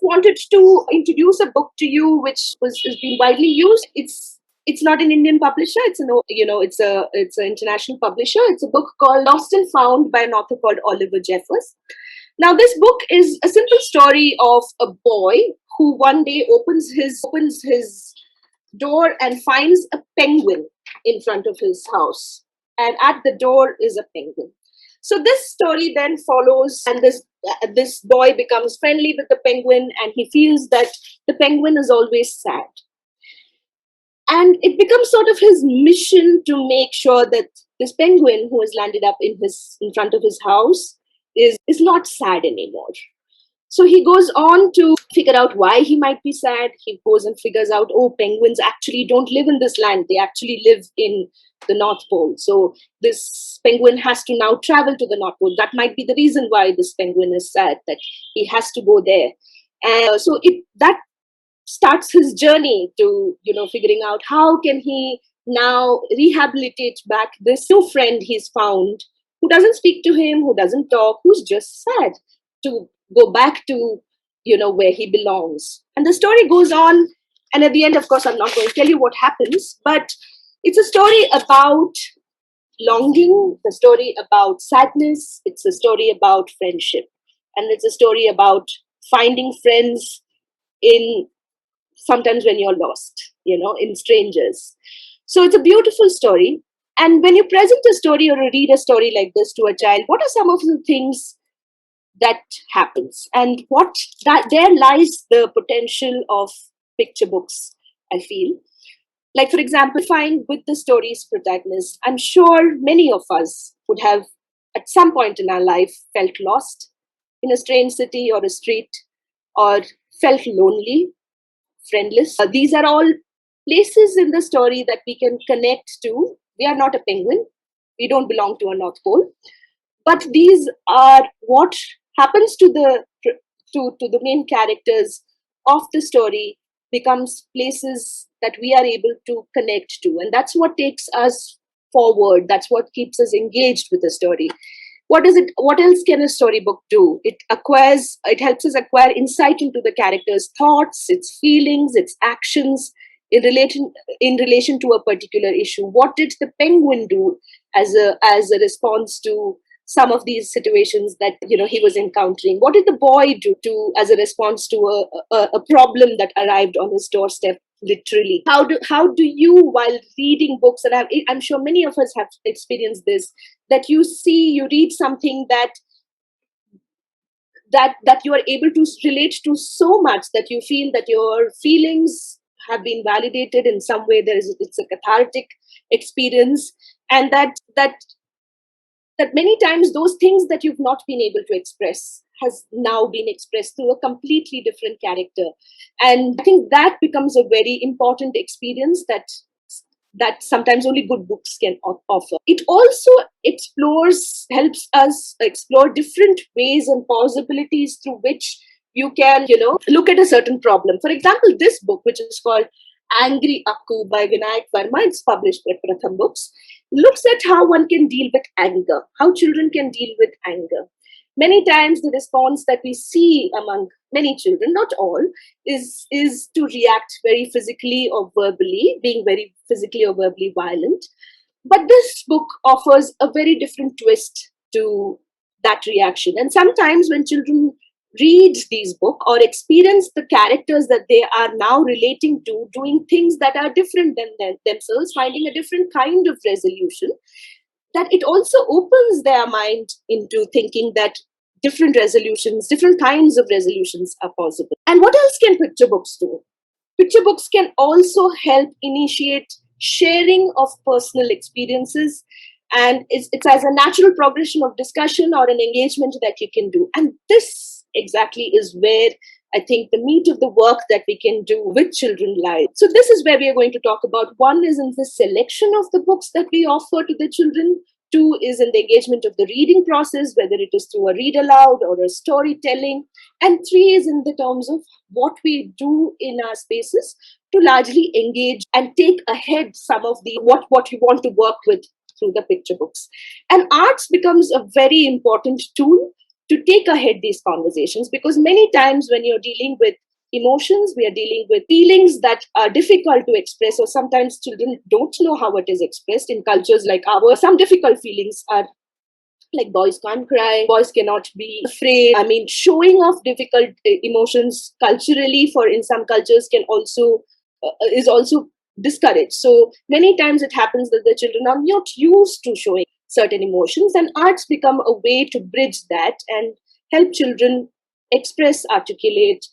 wanted to introduce a book to you, which has been widely used. It's not an Indian publisher. It's an international publisher. It's a book called Lost and Found by an author called Oliver Jeffers. Now, this book is a simple story of a boy who one day opens his door and finds a penguin in front of his house. And at the door is a penguin. So this story then follows, and this boy becomes friendly with the penguin, and he feels that the penguin is always sad. And it becomes sort of his mission to make sure that this penguin who has landed up in front of his house is not sad anymore. So he goes on to figure out why he might be sad. He goes and figures out, penguins actually don't live in this land. They actually live in the North Pole. So this penguin has to now travel to the North Pole. That might be the reason why this penguin is sad, that he has to go there. And that starts his journey to, figuring out how can he now rehabilitate back this new friend he's found, who doesn't speak to him, who doesn't talk, who's just sad, to go back to, where he belongs. And the story goes on. And at the end, of course, I'm not going to tell you what happens, but it's a story about longing, a story about sadness. It's a story about friendship. And it's a story about finding friends sometimes when you're lost, in strangers. So it's a beautiful story. And when you present a story or read a story like this to a child, what are some of the things that happens? And there lies the potential of picture books, I feel. Like, for example, with the story's protagonist, I'm sure many of us would have, at some point in our life, felt lost in a strange city or a street, or felt lonely, friendless. These are all places in the story that we can connect to. We are not a penguin. We don't belong to a North Pole. But these are what happens to the main characters of the story becomes places that we are able to connect to. And that's what takes us forward. That's what keeps us engaged with the story. What else can a storybook do? It helps us acquire insight into the character's thoughts, its feelings, its actions in relation to a particular issue. What did the penguin do as a response to some of these situations that he was encountering? What did the boy do as a response to a problem that arrived on his doorstep? Literally, how do you, while reading books, and I'm sure many of us have experienced this, that you read something that you are able to relate to so much that you feel that your feelings have been validated in some way. It's a cathartic experience, and that many times those things that you've not been able to express has now been expressed through a completely different character. And I think that becomes a very important experience that sometimes only good books can offer. It also helps us explore different ways and possibilities through which you can, look at a certain problem. For example, this book, which is called Angry Akku by Vinayak Verma, it's published by Pratham Books, looks at how one can deal with anger, how children can deal with anger. Many times the response that we see among many children, not all, is to react very physically or verbally, being very physically or verbally violent. But this book offers a very different twist to that reaction. And sometimes when children read these books or experience the characters that they are now relating to doing things that are different than themselves, finding a different kind of resolution, that it also opens their mind into thinking that different kinds of resolutions are possible. And what else can picture books do? Picture books can also help initiate sharing of personal experiences, and it's as a natural progression of discussion or an engagement that you can do. And this exactly is where I think the meat of the work that we can do with children lies. So this is where we are going to talk about. One is in the selection of the books that we offer to the children. Two is in the engagement of the reading process, whether it is through a read aloud or a storytelling. And three is in the terms of what we do in our spaces to largely engage and take ahead some of the what we want to work with through the picture books. And arts becomes a very important tool to take ahead these conversations, because many times when you're dealing with emotions, we are dealing with feelings that are difficult to express, or sometimes children don't know how it is expressed. In cultures like ours, some difficult feelings are like boys can't cry, boys cannot be afraid. I mean, showing off difficult emotions culturally, for in some cultures, can also is also discouraged. So many times it happens that the children are not used to showing certain emotions, and arts become a way to bridge that and help children express, articulate,